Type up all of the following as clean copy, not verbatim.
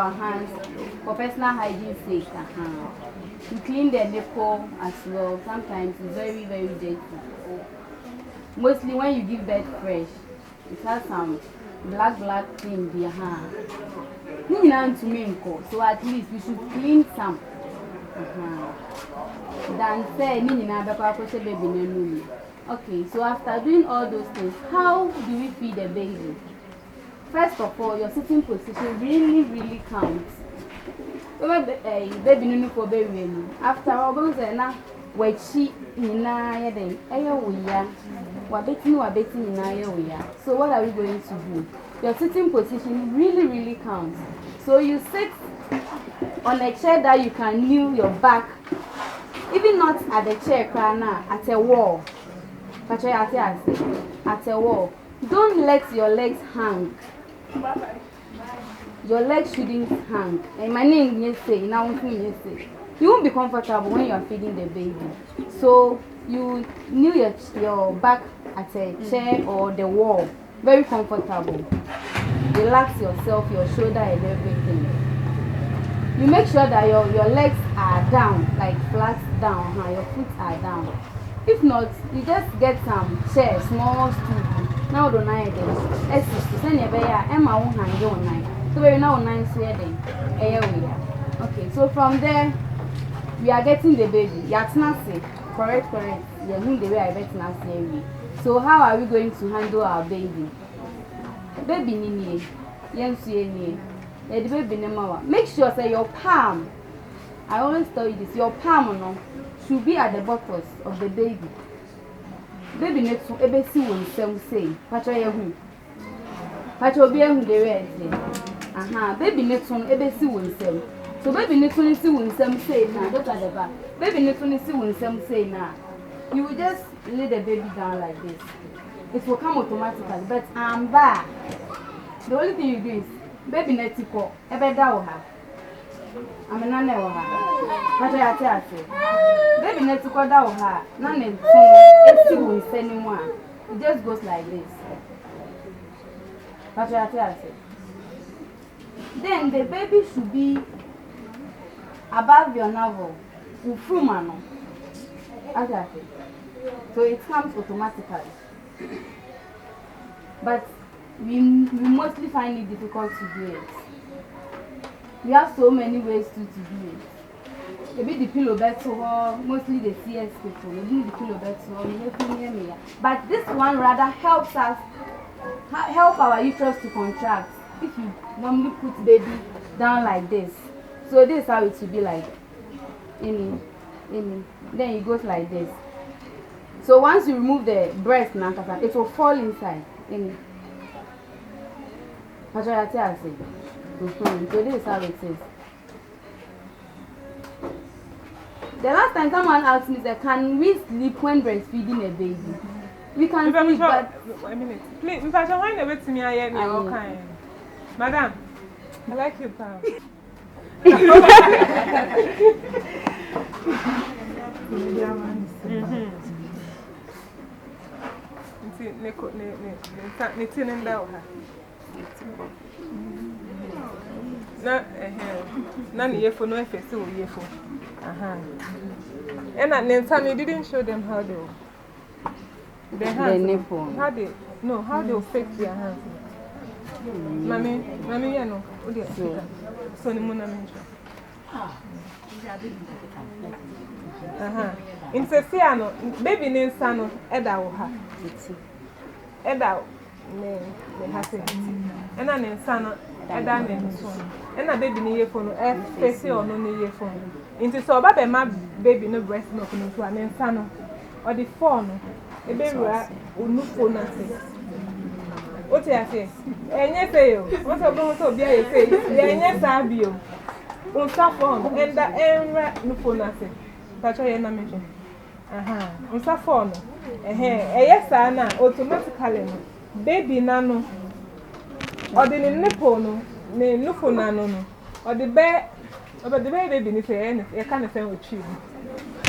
Our hands for personal hygiene sake. You clean the nipple as well. Sometimes it's very, very dirty. Mostly when you give birth fresh, it has some black thing behind. So at least we should clean some. Then say baby. Okay, so after doing all those things, how do we feed the baby? First of all, your sitting position really counts. Baby no for baby. After all those na we chi ina ya den eyo wiya. Wa betting ina ya wiya. So what are we going to do? Your sitting position really counts. So you sit on a chair that you can kneel your back, even not at the chair, at a wall. At a wall. Don't let your legs hang. Your legs shouldn't hang. And my name is say, now you won't be comfortable when you are feeding the baby. So you kneel your back at a chair or the wall. Very comfortable. Relax yourself, your shoulder and everything. You make sure that your legs are down, like flat down, your feet are down. If not, you just get some chairs, small stool. Now don't I send Emma won't hang on night. So we're now 9 sweating. Okay, so from there we are getting the baby. Yatnasi, correct. Yeah, the way I bet Nasi. So how are we going to handle our baby? Baby nini, the baby nemawa. Make sure say your palm. I always tell you this, your palm should be at the buttocks of the baby. Baby needs to see when some say, Pacho Yahu. Pacho be the red. Baby needs to see when some. So baby needs to see when some say now. Look at the back. Baby needs to see when some say now. You will just lay the baby down like this. It will come automatically. But I'm back. The only thing you do is baby needs to go. Ebe da her. I'm an anna. Baby needs to go down her. None of it's anyone. It just goes like this. Then the baby should be above your navel. So it comes automatically. But we mostly find it difficult to do it. We have so many ways to do it. Maybe the pillow bed to mostly the CS people. Maybe the pillow bed to but this one rather helps us help our uterus to contract. If you normally put baby down like this, so this is how it will be like. Then it goes like this. So once you remove the breast, it will fall inside. So this is how it is. The last time someone asked me, can we sleep when breastfeeding a baby? We can sleep, but... A minute. Please, if I can find a bit to me, I am all kind. Madam, I like you, pal. And you didn't show them how the nipple. How they fix their hands. Mommy, you know. So the moon in Sesiano, baby named Sano, Eda, Eda, may have it. And I named Sano, Eda named Son. And a baby near phone, face or no near phone. Into so bad my baby no breast milk into an insano or the phone, a baby will no phone. What do I say? And yes, what's a bone so be a face? Yes, I be you. On phone and the air no phone. That's why I'm mentioning. On phone. Yes, I know automatically. Baby nano or the nipple no phone nano or the bear. But the baby is a kind of thing with you.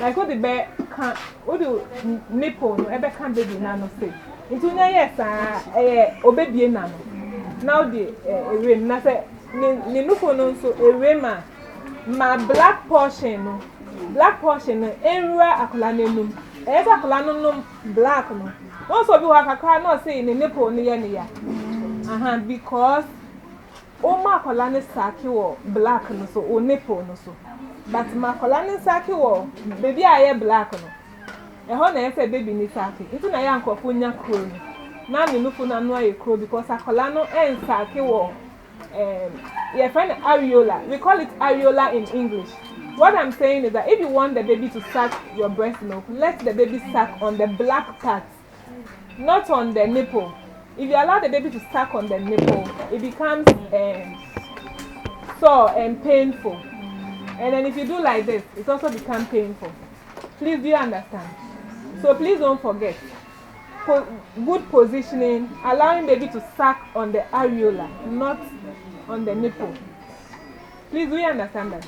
Like what the bear can't, what do nipple, no ever can't baby nano say. Into yes, baby nano. Now the ring, ne nufo no so ewema ma black portion no enra akola nenum esa akola no black no so bi wa kakra no say ne nipple no ye ne ya because o ma akola ne saki wo black no so o nipple no so but ma akola ne saki wo baby aye black no e ho na ese baby ni saki nti na ya nkofo nya kro no na ne nufo na no aye kro because akola no en saki wo you find areola. We call it areola in English. What I'm saying is that if you want the baby to suck your breast milk, let the baby suck on the black part, not on the nipple. If you allow the baby to suck on the nipple, it becomes sore and painful. And then if you do like this, it also becomes painful. Please, do you understand? So please don't forget. Good positioning, allowing baby to suck on the areola, not on the nipple. Please, do you understand that?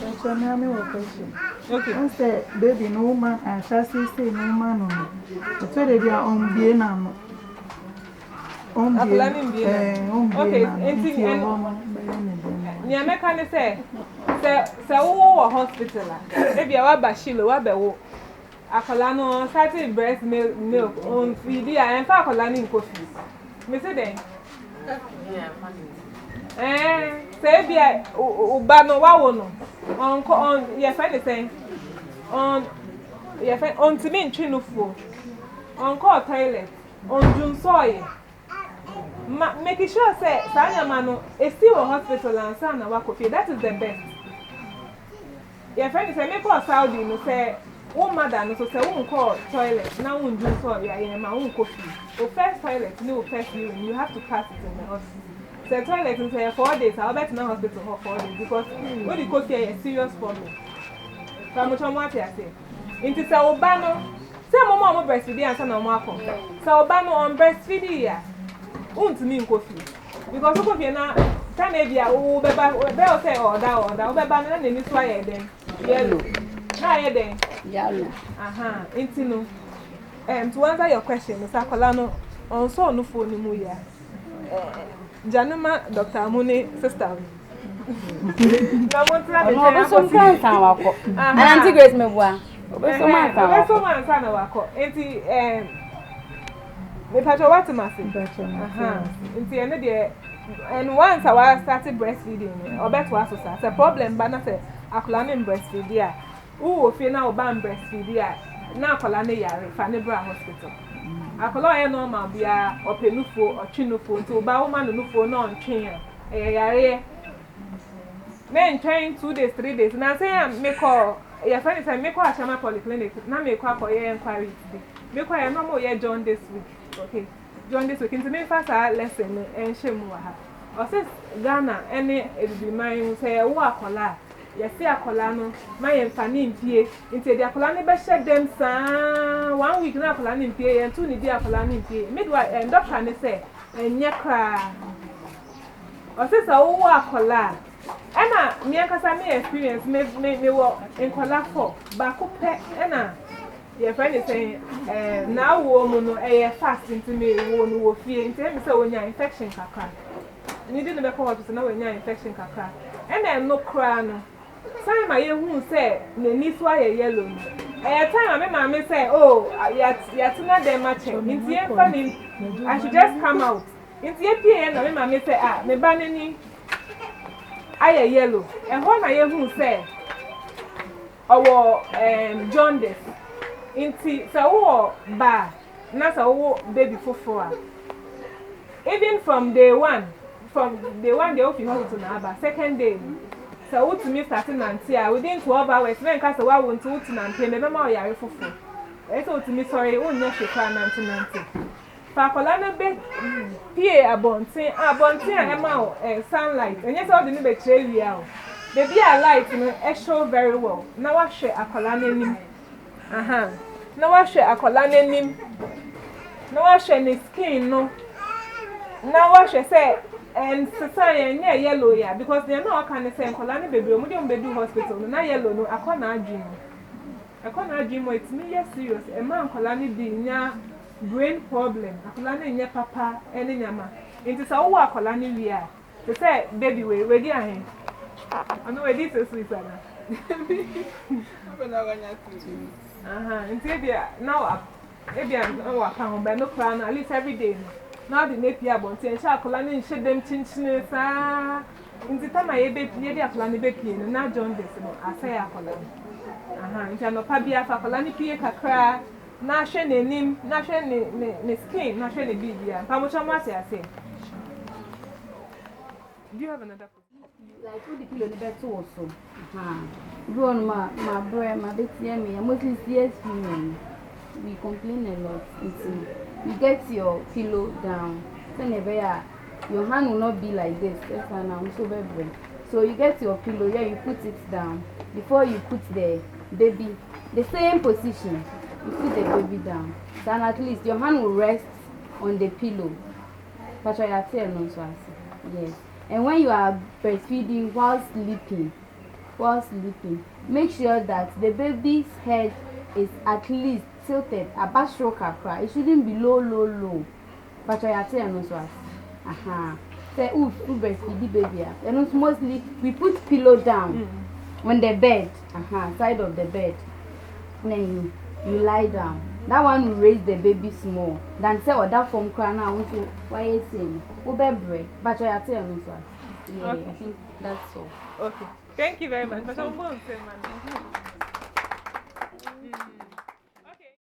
That's a question. Okay. I said, baby, no man, and shall say, no man. That's why they are on Vienna. Okay, and say, hospital. Maybe I was Bashilo, Wabewo. Akolano started breast milk on feed and for Akolani coffee. Miss it say be Ubano Wawono on your friend saying on your friend on to me in Chinufo on call toilet on June soil. Making sure say Sanya Mano is still a hospital and Sana Wakofi. That is the best. Your friend say, make a Saudi, no say. Oh, madam, so say, won't call toilet. Now, won't do so. I am my own coffee. The first toilet, no first urine. You have to pass it in the hospital. The toilet in say 4 days. I'll bet no hospital for 4 days because when you coffee is a serious problem. So I'm what I say. Into say Obano. Say, Mama, breastfeeding and son of Marco. So Obano on breastfeeding, yeah. Won't mean coffee because coffee now. Can maybe I will be say or that. Be banana in this way then. Yellow. Hi then. Yellow. Intino. To answer your question, Mr. Colano, on so no phone in Muya. Januma, Dr. Amune, sister. Sometimes I walk. And Auntie Grace me wa. So man, son of Wako. Me pacho what masi. Inti ene de and once I started breastfeeding, or better was a problem, but not say akolane breastfeed ya. Who feel now ban breastfeed ya. Na akolane yare fa Nebra hospital. Akola normal bia openufo or chinufo to ba woman nufo no ntwen yare. Men train 2 days 3 days. Na say me call your friend say me call Ashama Polyclinic. Na me call for your inquiry today. Me call your normal year John this week. Okay. John this week into me first lesson and shemu ha. O say Ghana any be my say wo akola. Yes see akola no my mfani mpie. Into the akola ne be shed them sa 1 week na akola ne mpie and 2 ni di akola ne mpie. Midwife and doctor ne say enye kra. O say so wo akola. Ena me ankasa me experience me wo enkola for ba ko pe ena your friend is saying now woman no fast into me wo fear into me say wonya infection kakra ni di no be call to na wonya infection kakra ena no kra no time aye hu say na ni so aye yellow no time me say oh yatina dem match into e funny I should just come out into e pie na me say me ba ni aye yellow e ho na ye hu say owo jaundice inti so ba na so baby fofo even from day one they open hospital na ba second day so what me starting nantia within 12 hours when ka so wa won to nantia me be ma oyare fofo e so to me sorry won nya hwekwa nantia fa kola na be pie abontin e ma sunlight enye so de ni be kire wia o baby a light no e show very well na wa hwe akola na nim na wa hwe akola na nim na wa hwe ne skin no na wa hwe say and society nya yellow ya because they know can say akola na baby o mu do hospital no na yellow no akona adwin mo it me yes serious e ma akola na di nya brain problem akola na nya papa ene nyama enti sa wo akola na wi a To say, baby, we ready ahead. I know ready to sleep, Anna. Until now, maybe I'm walking by no crown at least every day. Now the napier bonty and chocolate and shed them chinchines. In the time I baby, maybe a plan baby, and now John this, I say a colony. If you're not Pabia for Colani Pia cry, now shame him, now shame skin, now shame baby. How much I say? Do you have another? Like who the pillow the bed also. Go on my bread, my baby, me. I'm mostly serious women. We complain a lot. You get your pillow down. Whenever your hand will not be like this. That's why I'm so very. So you get your pillow, yeah, you put it down. Before you put the baby, the same position. You put the baby down. So at least your hand will rest on the pillow. But I have to no so yes. And when you are breastfeeding while sleeping, make sure that the baby's head is at least tilted, a back stroke cry. It shouldn't be low. But I have to no so say, breastfeed the baby. And mostly we put pillow down on the bed, side of the bed. Then you lie down. That one will raise the baby small. Then say, that from crying now, why is saying, bread. But I tell you, yeah, okay. I think that's all. Okay. Thank you very much.